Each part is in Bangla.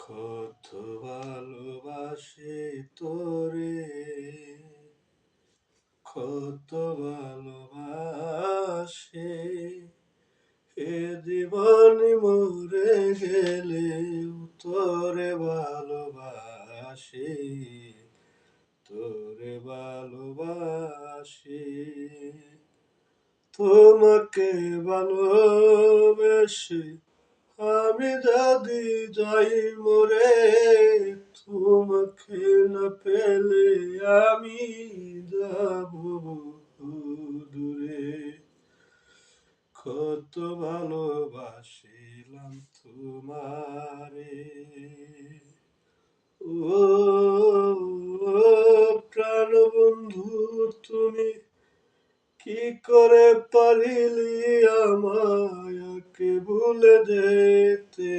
কত ভালোবাসি তোরে, কত ভালোবাসি, এ জীবনে মরে গেলেও তোরে ভালোবাসি, তোরে ভালোবাসি। তোমাকে ভালোবেসে আমি যদি যাই মরে, তোমাকে না পেলে আমি যাব দূরে। কত ভালোবাসিলাম তোমারে, ও প্রাণ বন্ধু তুমি কি করে পারিলি আমাকে ভুলে যেতে,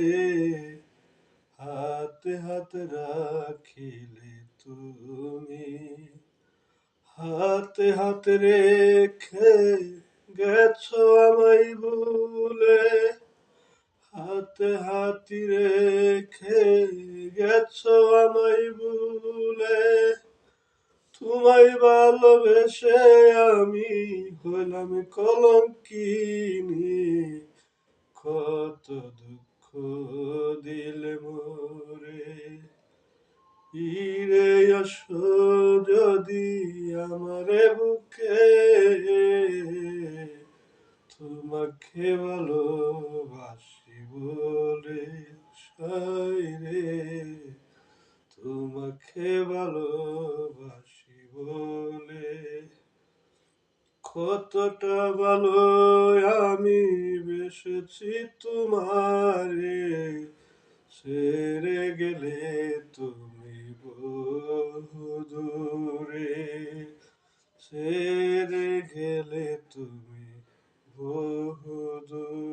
হাতে হাত রাখিলে তুমি, হাতে হাত রেখে গেছো আমায় ভুলে, হাতে হাতি রেখে গেছো আমায় ভুলে। তোমায় ভালোবেসে আমি হইলাম কলঙ্কিনী, কত দুঃখ দিলে মোরে। ফিরে আসো যদি আমারে বুকে, তোমাকে ভালোবাসি বলে সাইরে, তোমাকে ভালোবাসি বলে। কতটা ভালো আমি বেসেছি তোমারে, ছেড়ে গেলে তুমি বহু দূরে, ছেড়ে গেলে তুমি বহু দূরে।